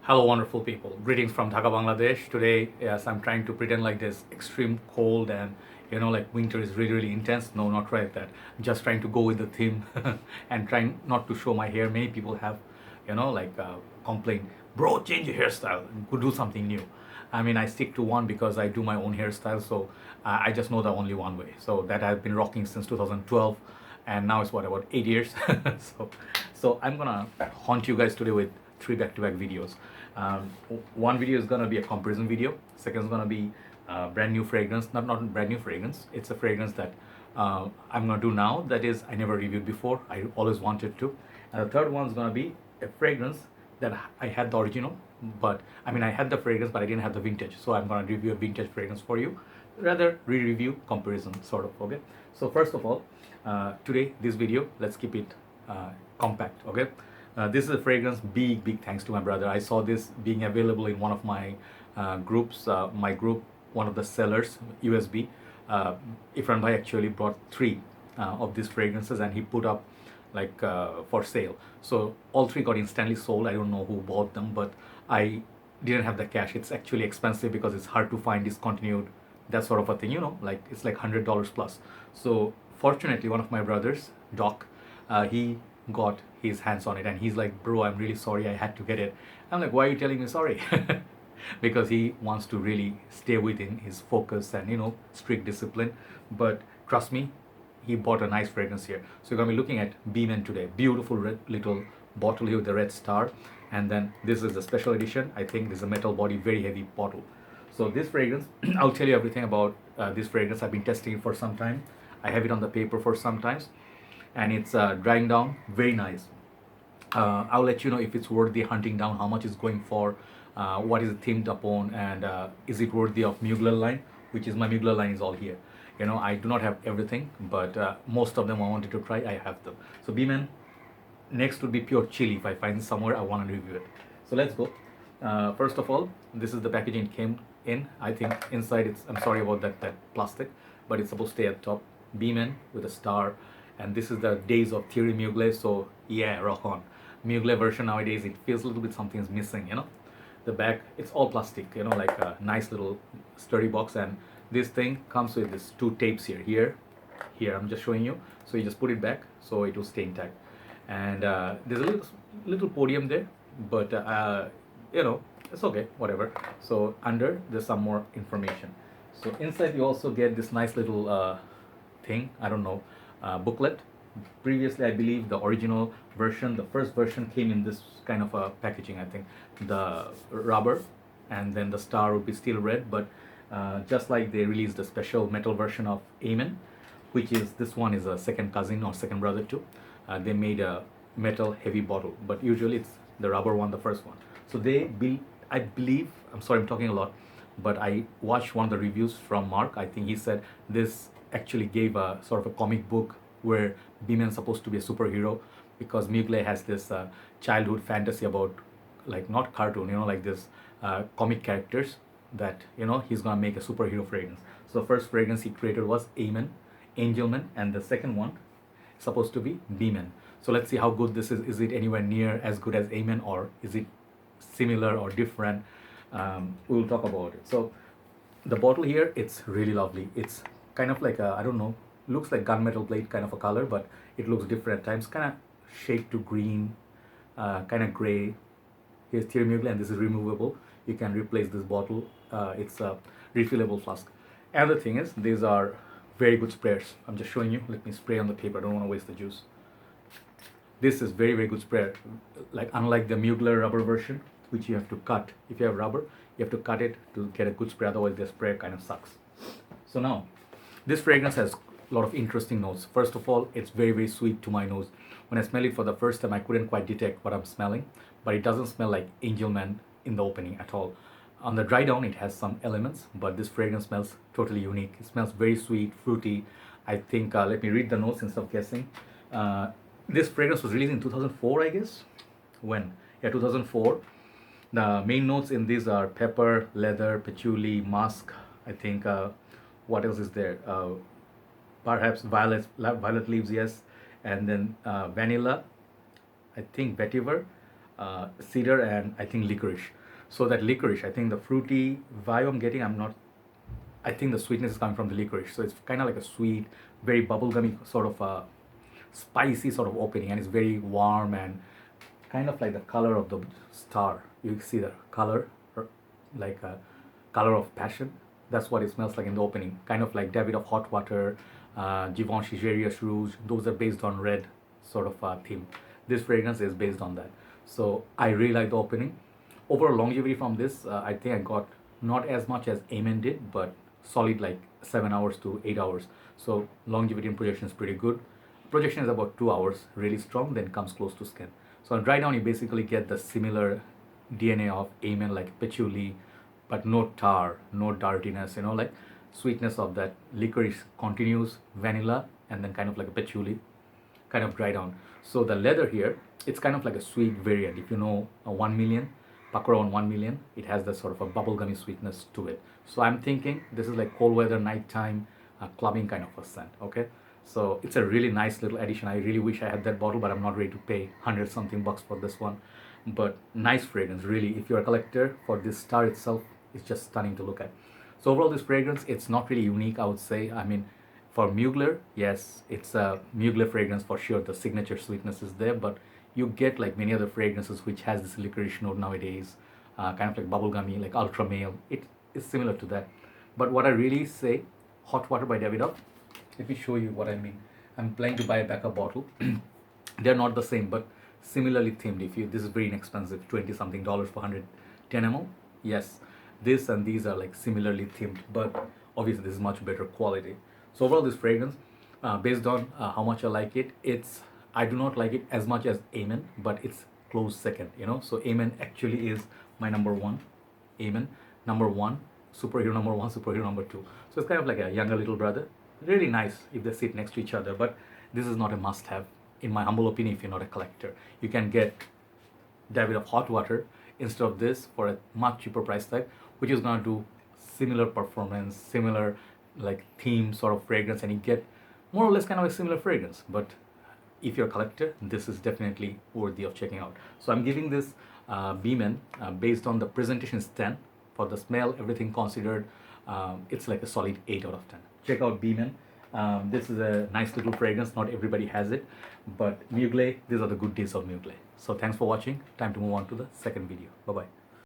Hello, wonderful people. Greetings from Dhaka, Bangladesh. Today, yes, I'm trying to pretend like this extreme cold and like winter is really, really intense. No, not like that. Just trying to go with the theme and trying not to show my hair. Many people have, complained, bro, change your hairstyle. Could do something new. I mean, I stick to one because I do my own hairstyle. So I just know the only one way. So that I've been rocking since 2012, and now it's what about 8 years. so, so I'm gonna haunt you guys today with three back-to-back videos. Um, One video is gonna be a comparison video. Second is gonna be brand new fragrance, not brand new fragrance. It's a fragrance that I'm gonna do now. That is, I never reviewed before. I always wanted to. And the third one is gonna be a fragrance that I had the original, but I mean I had the fragrance, but I didn't have the vintage. So I'm gonna review a vintage fragrance for you, rather re-review comparison sort of. Okay. So first of all, today this video, let's keep it compact. Okay. This is a fragrance. Big thanks to my brother. I saw this being available in one of my groups. My group, one of the sellers, USB. Ifran Bhai actually brought three of these fragrances, and he put up like for sale. So all three got instantly sold. I don't know who bought them, but I didn't have the cash. It's actually expensive because it's hard to find discontinued, that sort of a thing. Like it's like $100 plus. So fortunately, one of my brothers, Doc, he got his hands on it, and he's like, bro, I'm really sorry I had to get it. I'm like, why are you telling me sorry? Because he wants to really stay within his focus and strict discipline. But trust me, he bought a nice fragrance here. So you're gonna be looking at Beeman today. Beautiful red little bottle here with the red star, and then this is a special edition. I think this is a metal body, very heavy bottle. So this fragrance, I'll tell you everything about this fragrance. I've been testing it for some time. I have it on the paper for some times, and it's drying down very nice. I'll let you know if it's worth the hunting down, how much it's going for, what is it themed upon, and is it worthy of Mugler line, which is my Mugler line is all here. I do not have everything, but most of them I wanted to try, I have them. So Beeman, next would be pure chili. If I find somewhere, I want to review it. So let's go. First of all, this is the packaging it came in. I think inside it's, I'm sorry about that plastic, but it's supposed to stay at top. Beeman with a star, and this is the Days of Thierry Mugler. So yeah, rock on. Mugler version nowadays, it feels a little bit something is missing. The back, it's all plastic. Like a nice little sturdy box, and this thing comes with these two tapes here. I'm just showing you. So you just put it back, so it will stay intact. And there's a little podium there, but it's okay, whatever. So under, there's some more information. So inside you also get this nice little thing, I don't know, booklet. Previously, I believe the original version, the first version, came in this kind of a packaging. I think the rubber, and then the star would be still red, but just like they released a special metal version of Amin, which is, this one is a second cousin or second brother too. They made a metal heavy bottle, but usually it's the rubber one, the first one. So I believe, I'm sorry I'm talking a lot, but I watched one of the reviews from Mark. I think he said this actually gave a sort of a comic book where Beeman's supposed to be a superhero, because Mugler has this childhood fantasy about, like, not cartoon, like this comic characters that he's gonna make a superhero fragrance. So the first fragrance he created was Amen, Angelman, and the second one is supposed to be Beeman. So let's see how good this is. Is it anywhere near as good as Amen, or is it similar or different? We'll talk about it. So the bottle here, it's really lovely. It's kind of like a, I don't know, looks like gunmetal plate kind of a color, but it looks different at times, kind of shade to green, kind of gray. Here's Thierry Mugler, and this is removable. You can replace this bottle. It's a refillable flask. Another thing is, these are very good sprayers. I'm just showing you. Let me spray on the paper. I don't want to waste the juice. This is very good sprayer. Like, unlike the Mugler rubber version, which you have to cut. If you have rubber, you have to cut it to get a good spray. Otherwise, the spray kind of sucks. So now, this fragrance has a lot of interesting notes. First of all, it's very sweet to my nose. When I smell it for the first time, I couldn't quite detect what I'm smelling, but it doesn't smell like Angelman in the opening at all. On the dry down, it has some elements, but this fragrance smells totally unique. It smells very sweet, fruity. I think, let me read the notes instead of guessing. This fragrance was released in 2004, I guess. When? Yeah, 2004. The main notes in these are pepper, leather, patchouli, musk. I think, what else is there? Perhaps violet leaves, yes. And then vanilla, I think vetiver, cedar, and I think licorice. So that licorice, I think the fruity vibe I'm getting, I think the sweetness is coming from the licorice. So it's kind of like a sweet, very bubblegummy sort of spicy sort of opening, and it's very warm and kind of like the color of the star. You see the color, like a color of passion. That's what it smells like in the opening. Kind of like David of Hot Water, Givenchy Gerius Rouge. Those are based on red sort of theme. This fragrance is based on that. So I really like the opening. Overall longevity from this, I think I got not as much as Amin did, but solid like 7 hours to 8 hours. So longevity and projection is pretty good. Projection is about 2 hours, really strong, then comes close to skin. So on dry down, you basically get the similar DNA of Amin, like patchouli, but no tar, no dirtiness, like sweetness of that licorice continues, vanilla, and then kind of like a patchouli, kind of dry down. So the leather here, it's kind of like a sweet variant. If you know a 1 million, Pakora on 1 million, it has that sort of a bubblegummy sweetness to it. So I'm thinking this is like cold weather, nighttime, clubbing kind of a scent, okay? So it's a really nice little addition. I really wish I had that bottle, but I'm not ready to pay 100 something bucks for this one. But nice fragrance, really. If you're a collector, for this star itself, it's just stunning to look at. So overall, this fragrance, it's not really unique, I would say. I mean, for Mugler, yes, it's a Mugler fragrance for sure. The signature sweetness is there, but you get like many other fragrances which has this licorice note nowadays, kind of like bubblegummy, like ultra male. It is similar to that. But what I really say, Hot Water by Davidoff. Let me show you what I mean. I'm planning to buy a backup bottle. They're not the same, but similarly themed. This is very inexpensive, 20 something dollars for 110 ml. Yes, this and these are like similarly themed, but obviously this is much better quality. So overall, this fragrance, based on how much I like it, I do not like it as much as Amin, but it's close second. So Amin actually is my number one. Amin number one, superhero number one, superhero number two. So it's kind of like a younger little brother. Really nice if they sit next to each other, but this is not a must-have, in my humble opinion. If you're not a collector, you can get David of Hot Water instead of this for a much cheaper price tag, which is gonna do similar performance, similar like theme sort of fragrance, and you get more or less kind of a similar fragrance. But if you're a collector, this is definitely worthy of checking out. So I'm giving this Beeman, based on the presentation, is 10. For the smell, everything considered, it's like a solid 8 out of 10. Check out Beeman. This is a nice little fragrance. Not everybody has it, but Mugler, these are the good days of Mugler. So thanks for watching. Time to move on to the second video. Bye bye.